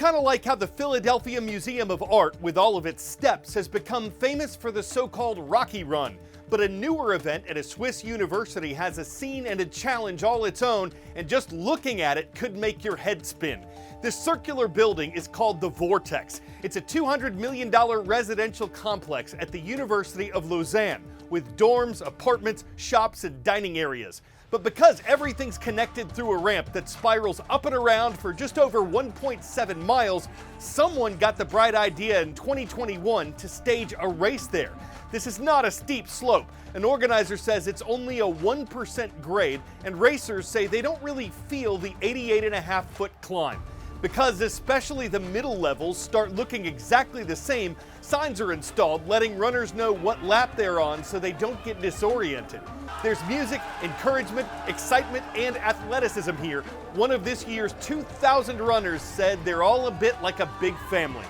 kind of like how the Philadelphia Museum of Art, with all of its steps, has become famous for the so-called Rocky Run. But a newer event at a Swiss university has a scene and a challenge all its own, and just looking at it could make your head spin. This circular building is called the Vortex. It's a $200 million residential complex at the University of Lausanne, with dorms, apartments, shops, and dining areas. But because everything's connected through a ramp that spirals up and around for just over 1.7 miles, someone got the bright idea in 2021 to stage a race there. This is not a steep slope. An organizer says it's only a 1% grade, and racers say they don't really feel the 88.5-foot climb. Because especially the middle levels start looking exactly the same, signs are installed letting runners know what lap they're on so they don't get disoriented. There's music, encouragement, excitement, and athleticism here. One of this year's 2,000 runners said they're all a bit like a big family.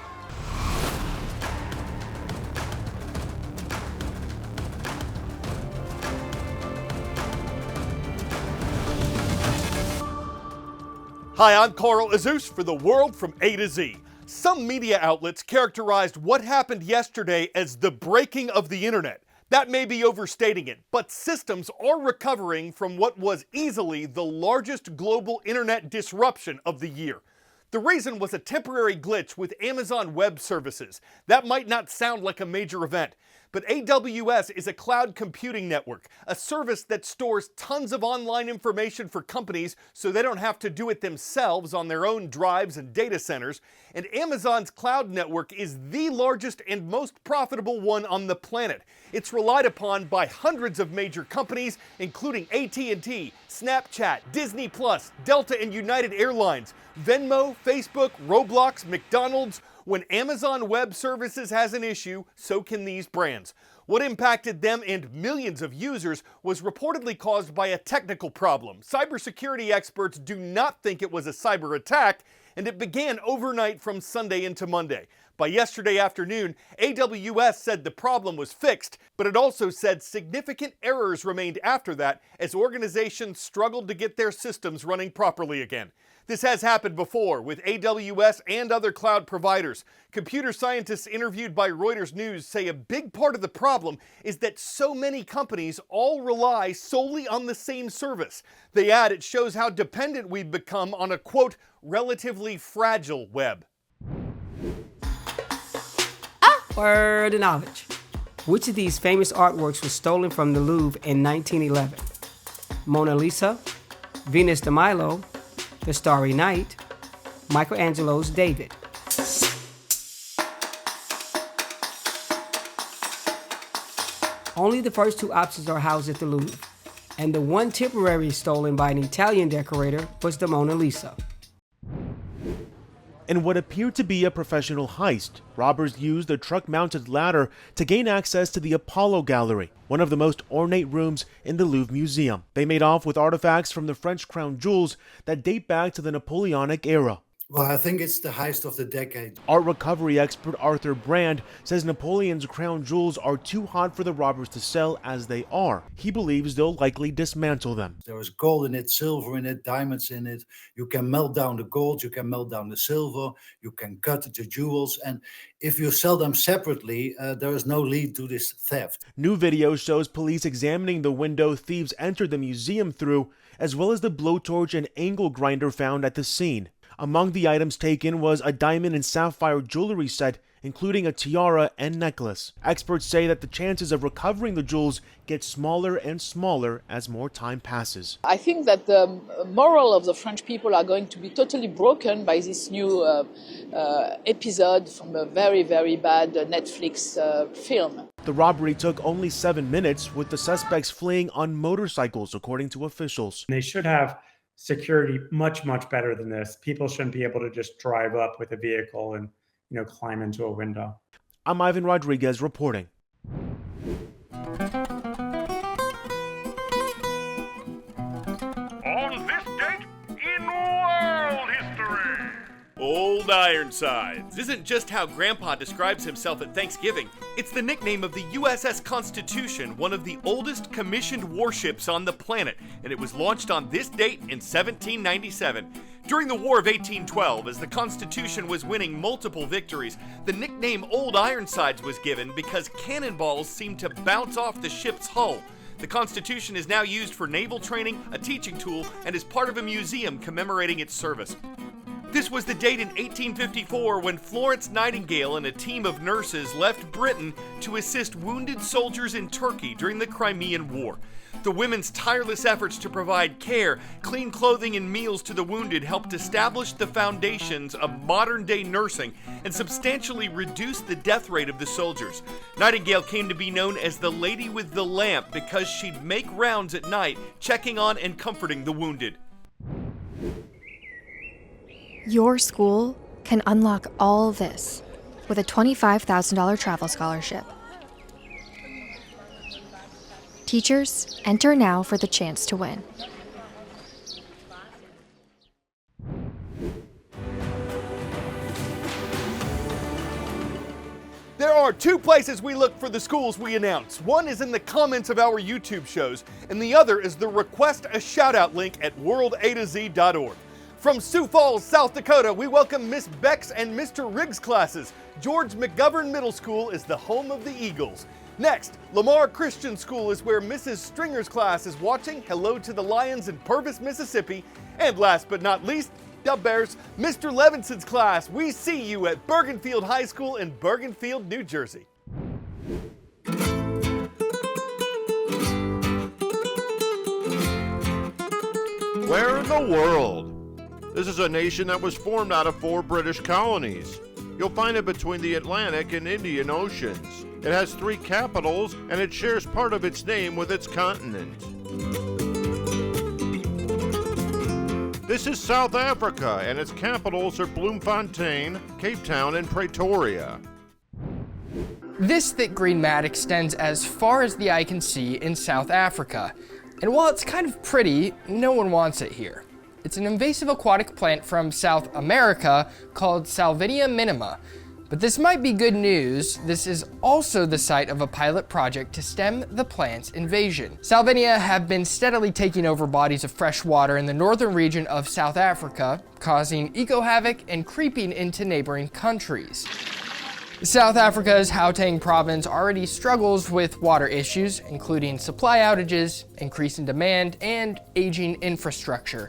Hi, I'm Azuz for The World from A to Z. Some media outlets characterized what happened yesterday as the breaking of the internet. That may be overstating it, but systems are recovering from what was easily the largest global internet disruption of the year. The reason was a temporary glitch with Amazon Web Services. That might not sound like a major event, but AWS is a cloud computing network, a service that stores tons of online information for companies so they don't have to do it themselves on their own drives and data centers. And Amazon's cloud network is the largest and most profitable one on the planet. It's relied upon by hundreds of major companies, including AT&T, Snapchat, Disney+, Delta and United Airlines, Venmo, Facebook, Roblox, McDonald's. When Amazon Web Services has an issue, so can these brands. What impacted them and millions of users was reportedly caused by a technical problem. Cybersecurity experts do not think it was a cyber attack, and it began overnight from Sunday into Monday. By yesterday afternoon, AWS said the problem was fixed, but it also said significant errors remained after that as organizations struggled to get their systems running properly again. This has happened before with AWS and other cloud providers. Computer scientists interviewed by Reuters News say a big part of the problem is that so many companies all rely solely on the same service. They add it shows how dependent we've become on a, quote, relatively fragile web. Word of knowledge. Which of these famous artworks was stolen from the Louvre in 1911? Mona Lisa, Venus de Milo, The Starry Night, Michelangelo's David. Only the first two options are housed at the Louvre, and the one temporarily stolen by an Italian decorator was the Mona Lisa. In what appeared to be a professional heist, robbers used a truck-mounted ladder to gain access to the Apollo Gallery, one of the most ornate rooms in the Louvre Museum. They made off with artifacts from the French crown jewels that date back to the Napoleonic era. Well, I think it's the heist of the decade. Art recovery expert Arthur Brand says Napoleon's crown jewels are too hot for the robbers to sell as they are. He believes they'll likely dismantle them. There is gold in it, silver in it, diamonds in it. You can melt down the gold, you can melt down the silver, you can cut the jewels, and if you sell them separately, there is no lead to this theft. New video shows police examining the window thieves entered the museum through, as well as the blowtorch and angle grinder found at the scene. Among the items taken was a diamond and sapphire jewelry set, including a tiara and necklace. Experts say that the chances of recovering the jewels get smaller and smaller as more time passes. I think that the moral of the French people are going to be totally broken by this new episode from a very, very bad Netflix film. The robbery took only 7 minutes, with the suspects fleeing on motorcycles, according to officials. They should have security much better than this. People shouldn't be able to just drive up with a vehicle and, climb into a window. I'm Ivan Rodriguez reporting. On this date in world history, old Ironsides isn't just how Grandpa describes himself at Thanksgiving. It's the nickname of the USS Constitution, one of the oldest commissioned warships on the planet, and it was launched on this date in 1797. During the War of 1812, as the Constitution was winning multiple victories, the nickname Old Ironsides was given because cannonballs seemed to bounce off the ship's hull. The Constitution is now used for naval training, a teaching tool, and is part of a museum commemorating its service. This was the date in 1854 when Florence Nightingale and a team of nurses left Britain to assist wounded soldiers in Turkey during the Crimean War. The women's tireless efforts to provide care, clean clothing, and meals to the wounded helped establish the foundations of modern-day nursing and substantially reduced the death rate of the soldiers. Nightingale came to be known as the Lady with the Lamp because she'd make rounds at night, checking on and comforting the wounded. Your school can unlock all this with a $25,000 travel scholarship. Teachers, enter now for the chance to win. There are two places we look for the schools we announce. One is in the comments of our YouTube shows, and the other is the Request a Shoutout link at worldatoz.org. From Sioux Falls, South Dakota, we welcome Miss Beck's and Mr. Riggs classes. George McGovern Middle School is the home of the Eagles. Next, Lamar Christian School is where Mrs. Stringer's class is watching Hello to the Lions in Purvis, Mississippi. And last but not least, Dub Bears, Mr. Levinson's class. We see you at Bergenfield High School in Bergenfield, New Jersey. Where in the world? This is a nation that was formed out of 4 British colonies. You'll find it between the Atlantic and Indian Oceans. It has 3 capitals, and it shares part of its name with its continent. This is South Africa, and its capitals are Bloemfontein, Cape Town, and Pretoria. This thick green mat extends as far as the eye can see in South Africa. And while it's kind of pretty, no one wants it here. It's an invasive aquatic plant from South America called Salvinia minima. But this might be good news. This is also the site of a pilot project to stem the plant's invasion. Salvinia have been steadily taking over bodies of fresh water in the northern region of South Africa, causing eco-havoc and creeping into neighboring countries. South Africa's Gauteng province already struggles with water issues, including supply outages, increasing demand, and aging infrastructure.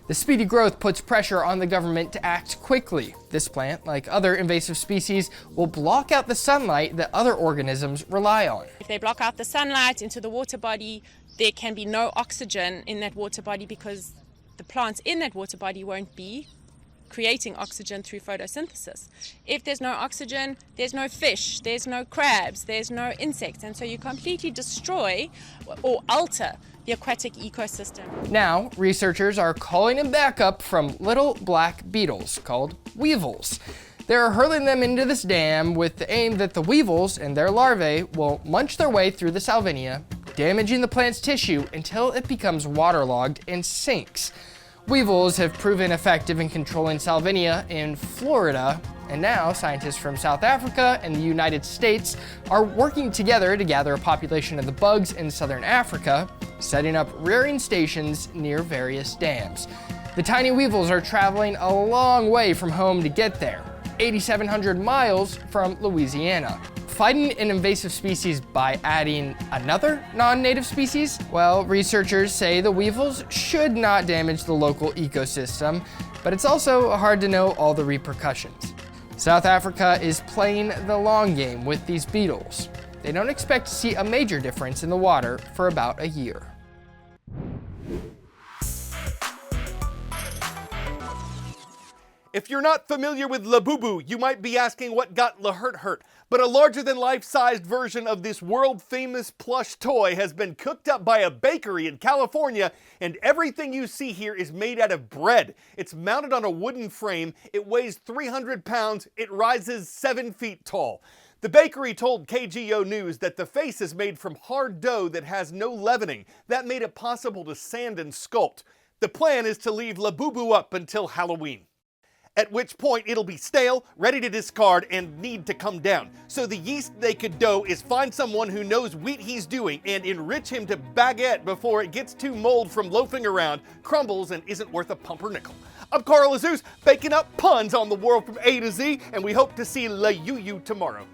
The speedy growth puts pressure on the government to act quickly. This plant, like other invasive species, will block out the sunlight that other organisms rely on. If they block out the sunlight into the water body, there can be no oxygen in that water body because the plants in that water body won't be creating oxygen through photosynthesis. If there's no oxygen, there's no fish, there's no crabs, there's no insects, and so you completely destroy or alter the aquatic ecosystem. Now, researchers are calling them back up from little black beetles called weevils. They're hurling them into this dam with the aim that the weevils and their larvae will munch their way through the salvinia, damaging the plant's tissue until it becomes waterlogged and sinks. Weevils have proven effective in controlling salvinia in Florida, and now scientists from South Africa and the United States are working together to gather a population of the bugs in southern Africa, setting up rearing stations near various dams. The tiny weevils are traveling a long way from home to get there, 8,700 miles from Louisiana. Fighting an invasive species by adding another non-native species? Well, researchers say the weevils should not damage the local ecosystem, but it's also hard to know all the repercussions. South Africa is playing the long game with these beetles. They don't expect to see a major difference in the water for about a year. If you're not familiar with Labubu, you might be asking what got La Hurt, but a larger-than-life-sized version of this world-famous plush toy has been cooked up by a bakery in California, and everything you see here is made out of bread. It's mounted on a wooden frame, it weighs 300 pounds, it rises 7 feet tall. The bakery told KGO News that the face is made from hard dough that has no leavening. That made it possible to sand and sculpt. The plan is to leave Labubu up until Halloween. at which point it'll be stale, ready to discard, and need to come down. So the yeast they could do is find someone who knows wheat he's doing and enrich him to baguette before it gets too mold from loafing around, crumbles, and isn't worth a pumpernickel. I'm Carl Azuz, baking up puns on the world from A to Z, and we hope to see La Yu tomorrow.